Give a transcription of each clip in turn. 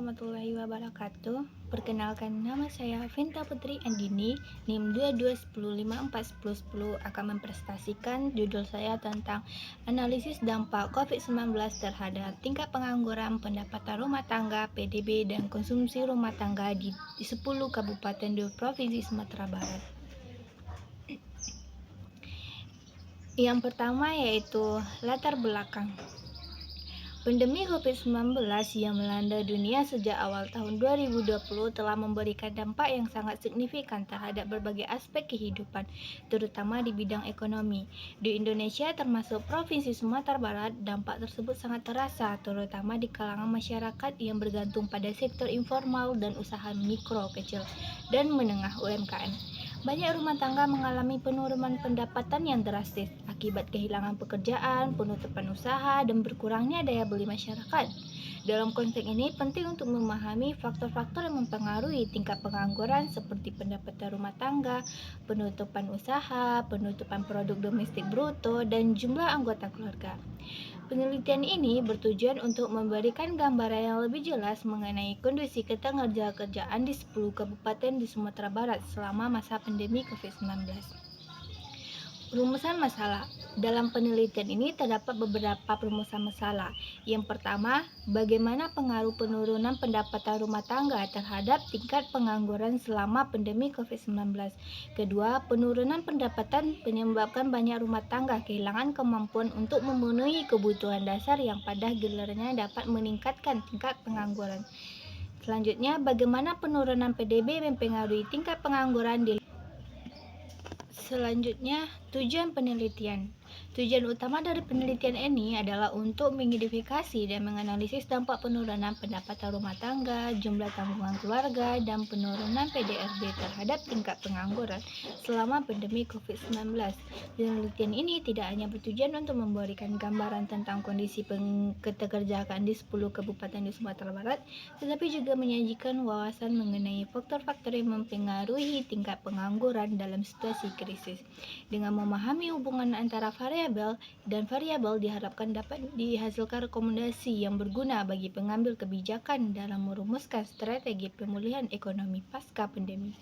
warahmatullahi wabarakatuh. Perkenalkan, nama saya Vinta Putri Andini, NIM 2210541010 akan mempresentasikan judul saya tentang analisis dampak COVID-19 terhadap tingkat pengangguran, pendapatan rumah tangga, PDB, dan konsumsi rumah tangga di 10 kabupaten di Provinsi Sumatera Barat. Yang pertama yaitu latar belakang. Pandemi COVID-19 yang melanda dunia sejak awal tahun 2020 telah memberikan dampak yang sangat signifikan terhadap berbagai aspek kehidupan, terutama di bidang ekonomi. Di Indonesia termasuk Provinsi Sumatera Barat, dampak tersebut sangat terasa, terutama di kalangan masyarakat yang bergantung pada sektor informal dan usaha mikro, kecil, dan menengah UMKM. Banyak rumah tangga mengalami penurunan pendapatan yang drastis akibat kehilangan pekerjaan, penutupan usaha, dan berkurangnya daya beli masyarakat. Dalam konteks ini, penting untuk memahami faktor-faktor yang mempengaruhi tingkat pengangguran seperti pendapatan rumah tangga, penutupan usaha, penutupan produk domestik bruto, dan jumlah anggota keluarga. Penelitian ini bertujuan untuk memberikan gambaran yang lebih jelas mengenai kondisi ketenagakerjaan di 10 kabupaten di Sumatera Barat selama masa pandemi COVID-19. Rumusan masalah. Dalam penelitian ini terdapat beberapa perumusan masalah. Yang pertama, bagaimana pengaruh penurunan pendapatan rumah tangga terhadap tingkat pengangguran selama pandemi COVID-19. Kedua, penurunan pendapatan menyebabkan banyak rumah tangga kehilangan kemampuan untuk memenuhi kebutuhan dasar yang pada gilirannya dapat meningkatkan tingkat pengangguran. Selanjutnya, bagaimana penurunan PDB mempengaruhi tingkat pengangguran di Selanjutnya, tujuan penelitian. Tujuan utama dari penelitian ini adalah untuk mengidentifikasi dan menganalisis dampak penurunan pendapatan rumah tangga, jumlah tanggungan keluarga, dan penurunan PDRB terhadap tingkat pengangguran selama pandemi COVID-19. Penelitian ini tidak hanya bertujuan untuk memberikan gambaran tentang kondisi ketenagakerjaan di 10 kabupaten di Sumatera Barat, tetapi juga menyajikan wawasan mengenai faktor-faktor yang mempengaruhi tingkat pengangguran dalam situasi krisis. Dengan memahami hubungan antara variabel dan variabel diharapkan dapat dihasilkan rekomendasi yang berguna bagi pengambil kebijakan dalam merumuskan strategi pemulihan ekonomi pasca pandemi.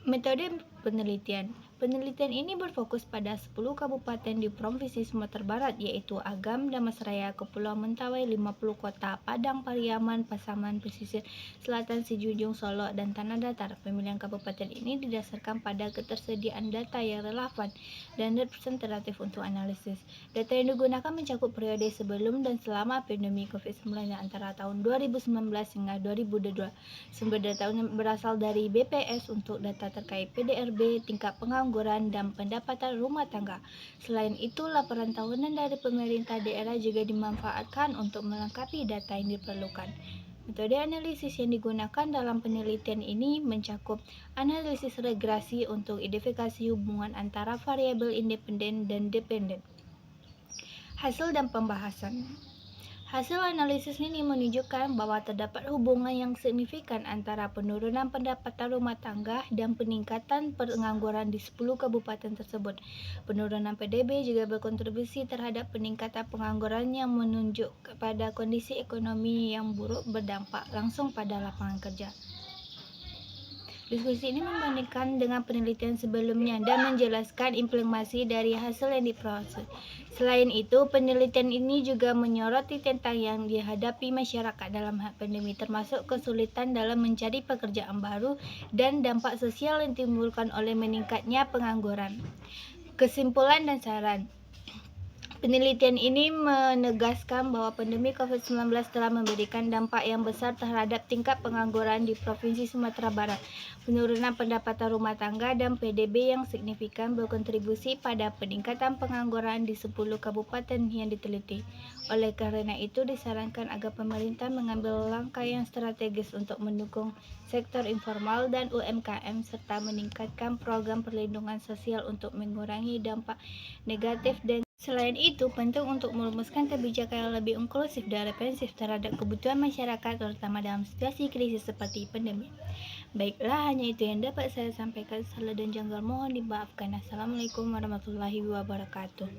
Metode penelitian. Penelitian ini berfokus pada 10 kabupaten di Provinsi Sumatera Barat yaitu Agam, Damasraya, Kepulauan Mentawai, 50 kota, Padang, Pariaman, Pasaman, Pesisir Selatan, Sijunjung, Solo, dan Tanah Datar. Pemilihan kabupaten ini didasarkan pada ketersediaan data yang relevan dan representatif untuk analisis. Data yang digunakan mencakup periode sebelum dan selama pandemi COVID-19 antara tahun 2019 hingga 2022. Sumber data berasal dari BPS untuk data terkait PDRB, tingkat pengangguran, dan pendapatan rumah tangga. Selain itu, laporan tahunan dari pemerintah daerah juga dimanfaatkan untuk melengkapi data yang diperlukan. Metode analisis yang digunakan dalam penelitian ini mencakup analisis regresi untuk identifikasi hubungan antara variabel independen dan dependen. Hasil dan pembahasan. Hasil analisis ini menunjukkan bahwa terdapat hubungan yang signifikan antara penurunan pendapatan rumah tangga dan peningkatan pengangguran di 10 kabupaten tersebut. Penurunan PDB juga berkontribusi terhadap peningkatan pengangguran yang menunjuk kepada kondisi ekonomi yang buruk berdampak langsung pada lapangan kerja. Diskusi ini membandingkan dengan penelitian sebelumnya dan menjelaskan implementasi dari hasil yang diperoleh. Selain itu, penelitian ini juga menyoroti tentang yang dihadapi masyarakat dalam pandemi, termasuk kesulitan dalam mencari pekerjaan baru dan dampak sosial yang ditimbulkan oleh meningkatnya pengangguran. Kesimpulan dan saran. Penelitian ini menegaskan bahwa pandemi COVID-19 telah memberikan dampak yang besar terhadap tingkat pengangguran di Provinsi Sumatera Barat. Penurunan pendapatan rumah tangga dan PDB yang signifikan berkontribusi pada peningkatan pengangguran di 10 kabupaten yang diteliti. Oleh karena itu, disarankan agar pemerintah mengambil langkah yang strategis untuk mendukung sektor informal dan UMKM serta meningkatkan program perlindungan sosial untuk mengurangi dampak negatif dan selain itu, penting untuk merumuskan kebijakan yang lebih inklusif dan responsif terhadap kebutuhan masyarakat, terutama dalam situasi krisis seperti pandemi. Baiklah, hanya itu yang dapat saya sampaikan. Salah dan janggal mohon dimaafkan. Assalamualaikum warahmatullahi wabarakatuh.